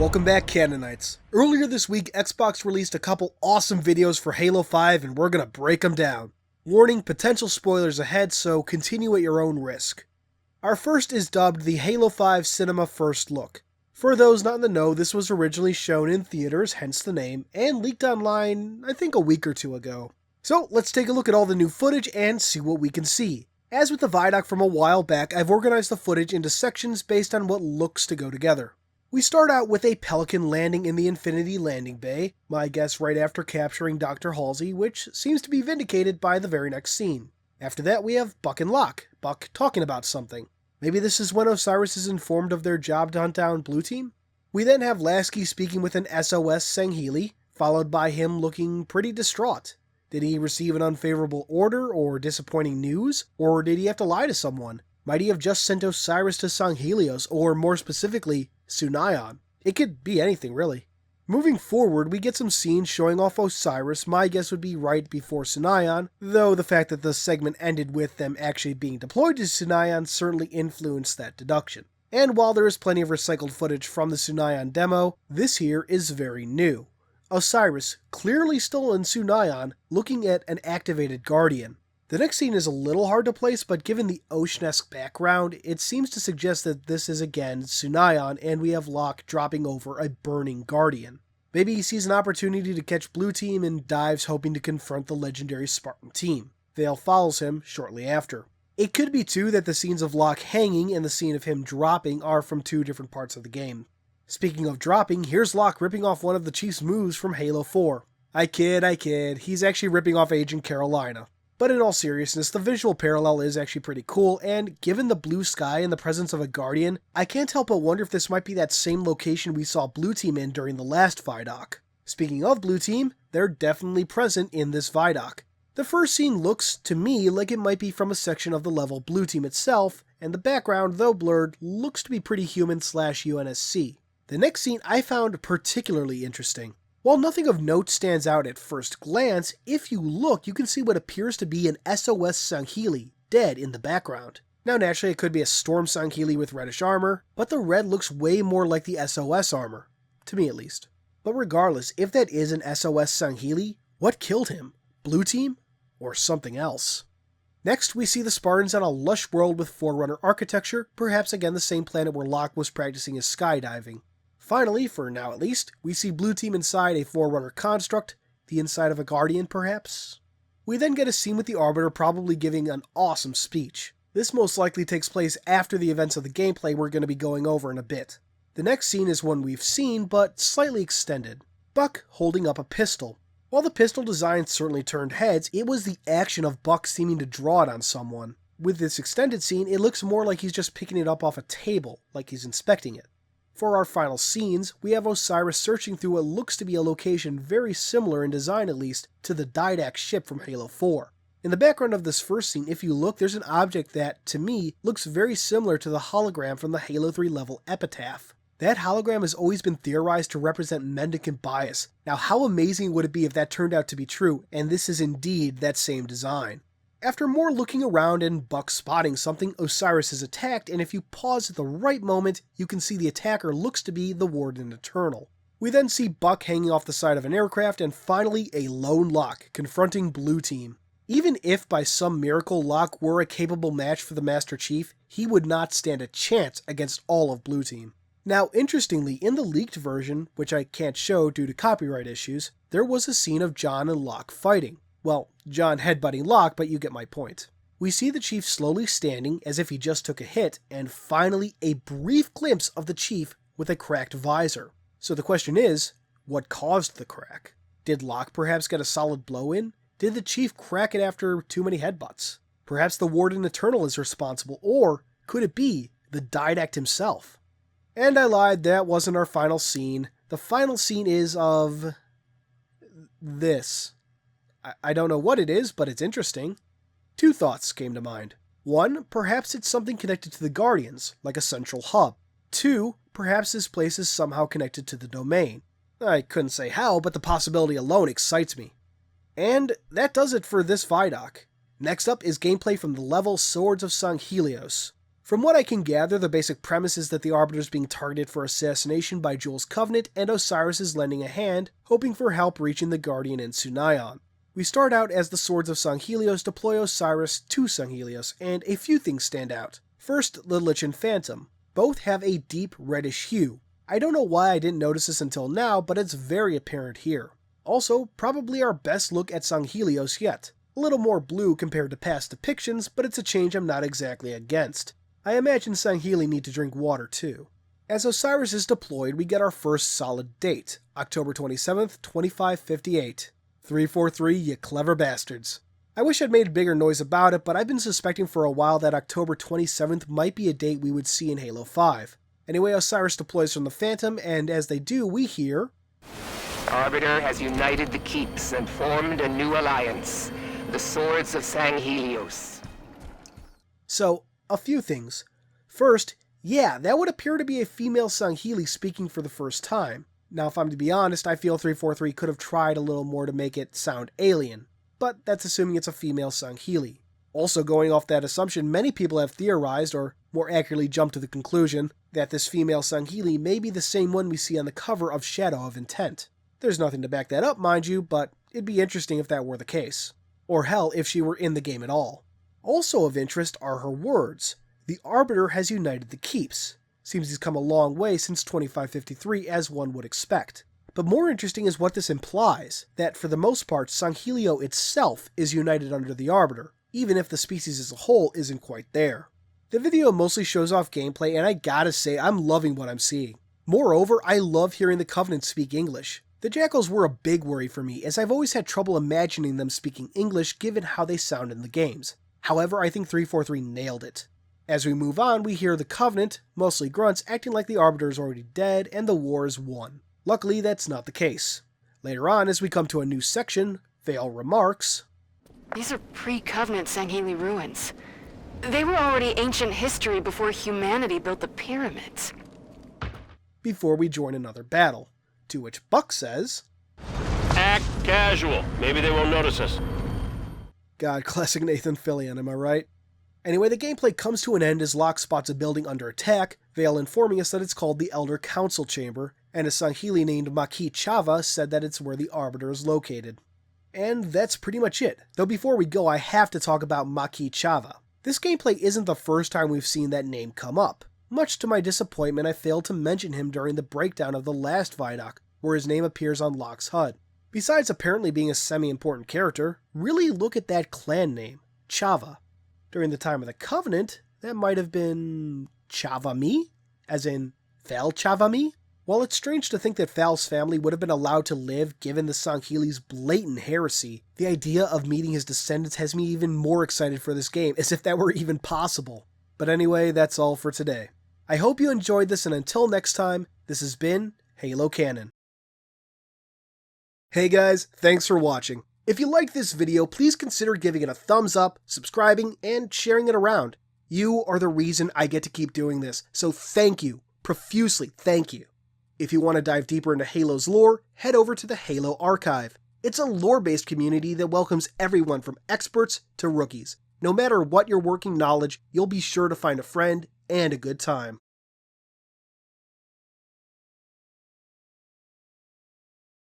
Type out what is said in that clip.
Welcome back, Canonites. Earlier this week, Xbox released a couple awesome videos for Halo 5 and we're gonna break them down. Warning, potential spoilers ahead, so continue at your own risk. Our first is dubbed the Halo 5 Cinema First Look. For those not in the know, this was originally shown in theaters, hence the name, and leaked online, I think a week or two ago. So let's take a look at all the new footage and see what we can see. As with the Vidoc from a while back, I've organized the footage into sections based on what looks to go together. We start out with a Pelican landing in the Infinity Landing Bay, my guess right after capturing Dr. Halsey, which seems to be vindicated by the very next scene. After that we have Buck and Locke, Buck talking about something. Maybe this is when Osiris is informed of their job to hunt down Blue Team? We then have Lasky speaking with an SOS Sangheli, followed by him looking pretty distraught. Did he receive an unfavorable order or disappointing news, or did he have to lie to someone? Might he have just sent Osiris to Sanghelios, or more specifically, Sunayon? It could be anything, really. Moving forward, we get some scenes showing off Osiris. My guess would be right before Sunayon, though the fact that the segment ended with them actually being deployed to Sunayon certainly influenced that deduction. And while there is plenty of recycled footage from the Sunayon demo, this here is very new. Osiris, clearly still in Sunayon, looking at an activated Guardian. The next scene is a little hard to place, but given the ocean-esque background, it seems to suggest that this is again Sunayon and we have Locke dropping over a burning Guardian. Maybe he sees an opportunity to catch Blue Team and dives hoping to confront the legendary Spartan team. Vale follows him shortly after. It could be too that the scenes of Locke hanging and the scene of him dropping are from two different parts of the game. Speaking of dropping, here's Locke ripping off one of the Chief's moves from Halo 4. I kid, he's actually ripping off Agent Carolina. But in all seriousness, the visual parallel is actually pretty cool, and given the blue sky and the presence of a Guardian, I can't help but wonder if this might be that same location we saw Blue Team in during the last Vidoc. Speaking of Blue Team, they're definitely present in this Vidoc. The first scene looks, to me, like it might be from a section of the level Blue Team itself, and the background, though blurred, looks to be pretty human/UNSC. The next scene I found particularly interesting. While nothing of note stands out at first glance, if you look, you can see what appears to be an SOS Sangheli dead in the background. Now naturally it could be a Storm Sangheli with reddish armor, but the red looks way more like the SOS armor. To me at least. But regardless, if that is an SOS Sangheli, what killed him? Blue Team? Or something else? Next, we see the Spartans on a lush world with Forerunner architecture, perhaps again the same planet where Locke was practicing his skydiving. Finally, for now at least, we see Blue Team inside a Forerunner construct, the inside of a Guardian perhaps. We then get a scene with the Arbiter probably giving an awesome speech. This most likely takes place after the events of the gameplay we're going to be going over in a bit. The next scene is one we've seen, but slightly extended. Buck holding up a pistol. While the pistol design certainly turned heads, it was the action of Buck seeming to draw it on someone. With this extended scene, it looks more like he's just picking it up off a table, like he's inspecting it. For our final scenes, we have Osiris searching through what looks to be a location very similar in design at least to the Didac ship from Halo 4. In the background of this first scene, if you look, there's an object that, to me, looks very similar to the hologram from the Halo 3 level Epitaph. That hologram has always been theorized to represent mendicant bias. Now how amazing would it be if that turned out to be true, and this is indeed that same design. After more looking around and Buck spotting something, Osiris is attacked, and if you pause at the right moment, you can see the attacker looks to be the Warden Eternal. We then see Buck hanging off the side of an aircraft, and finally a lone Locke confronting Blue Team. Even if by some miracle Locke were a capable match for the Master Chief, he would not stand a chance against all of Blue Team. Now interestingly, in the leaked version, which I can't show due to copyright issues, there was a scene of John and Locke fighting. Well, John headbutting Locke, but you get my point. We see the Chief slowly standing as if he just took a hit, and finally a brief glimpse of the Chief with a cracked visor. So the question is, what caused the crack? Did Locke perhaps get a solid blow in? Did the Chief crack it after too many headbutts? Perhaps the Warden Eternal is responsible, or could it be the Didact himself? And I lied, that wasn't our final scene. The final scene is of this. I don't know what it is, but it's interesting. Two thoughts came to mind. One, perhaps it's something connected to the Guardians, like a central hub. Two, perhaps this place is somehow connected to the domain. I couldn't say how, but the possibility alone excites me. And that does it for this Vidoc. Next up is gameplay from the level Swords of Sanghelios. From what I can gather, the basic premise is that the Arbiter is being targeted for assassination by Jules' Covenant, and Osiris is lending a hand, hoping for help reaching the Guardian in Sunayon. We start out as the Swords of Sanghelios deploy Osiris to Sanghelios, and a few things stand out. First, the Lich and Phantom. Both have a deep reddish hue. I don't know why I didn't notice this until now, but it's very apparent here. Also, probably our best look at Sanghelios yet. A little more blue compared to past depictions, but it's a change I'm not exactly against. I imagine Sangheli need to drink water too. As Osiris is deployed, we get our first solid date, October 27th, 2558. 343, you clever bastards. I wish I'd made a bigger noise about it, but I've been suspecting for a while that October 27th might be a date we would see in Halo 5. Anyway, Osiris deploys from the Phantom, and as they do, we hear... Arbiter has united the keeps and formed a new alliance, the Swords of Sanghelios. So, a few things. First, yeah, that would appear to be a female Sangheli speaking for the first time. Now, if I'm to be honest, I feel 343 could have tried a little more to make it sound alien, but that's assuming it's a female Sangheli. Also, going off that assumption, many people have theorized, or more accurately jumped to the conclusion, that this female Sangheli may be the same one we see on the cover of Shadow of Intent. There's nothing to back that up, mind you, but it'd be interesting if that were the case. Or hell, if she were in the game at all. Also of interest are her words. The Arbiter has united the keeps. Seems he's come a long way since 2553, as one would expect. But more interesting is what this implies, that for the most part, Sanghelio itself is united under the Arbiter, even if the species as a whole isn't quite there. The video mostly shows off gameplay, and I gotta say, I'm loving what I'm seeing. Moreover, I love hearing the Covenant speak English. The Jackals were a big worry for me, as I've always had trouble imagining them speaking English given how they sound in the games. However, I think 343 nailed it. As we move on, we hear the Covenant, mostly grunts, acting like the Arbiter is already dead and the war is won. Luckily, that's not the case. Later on, as we come to a new section, Vale remarks, "These are pre-Covenant Sangheli ruins. They were already ancient history before humanity built the pyramids." Before we join another battle, to which Buck says, "Act casual. Maybe they won't notice us." God, classic Nathan Fillion, am I right? Anyway, the gameplay comes to an end as Locke spots a building under attack, Vale informing us that it's called the Elder Council Chamber, and a Sangheli named Maki Chava said that it's where the Arbiter is located. And that's pretty much it, though before we go I have to talk about Maki Chava. This gameplay isn't the first time we've seen that name come up. Much to my disappointment, I failed to mention him during the breakdown of the last Vidoc, where his name appears on Locke's HUD. Besides apparently being a semi-important character, really look at that clan name, Chava. During the time of the Covenant, that might have been Chavami, as in Val Chavami. While it's strange to think that Val's family would have been allowed to live given the Sangheli's blatant heresy, the idea of meeting his descendants has me even more excited for this game, as if that were even possible. But anyway, that's all for today. I hope you enjoyed this, and until next time, this has been Halo Canon. Hey guys, thanks for watching. If you liked this video, please consider giving it a thumbs up, subscribing, and sharing it around. You are the reason I get to keep doing this, so thank you, profusely thank you. If you want to dive deeper into Halo's lore, head over to the Halo Archive. It's a lore-based community that welcomes everyone from experts to rookies. No matter what your working knowledge, you'll be sure to find a friend and a good time.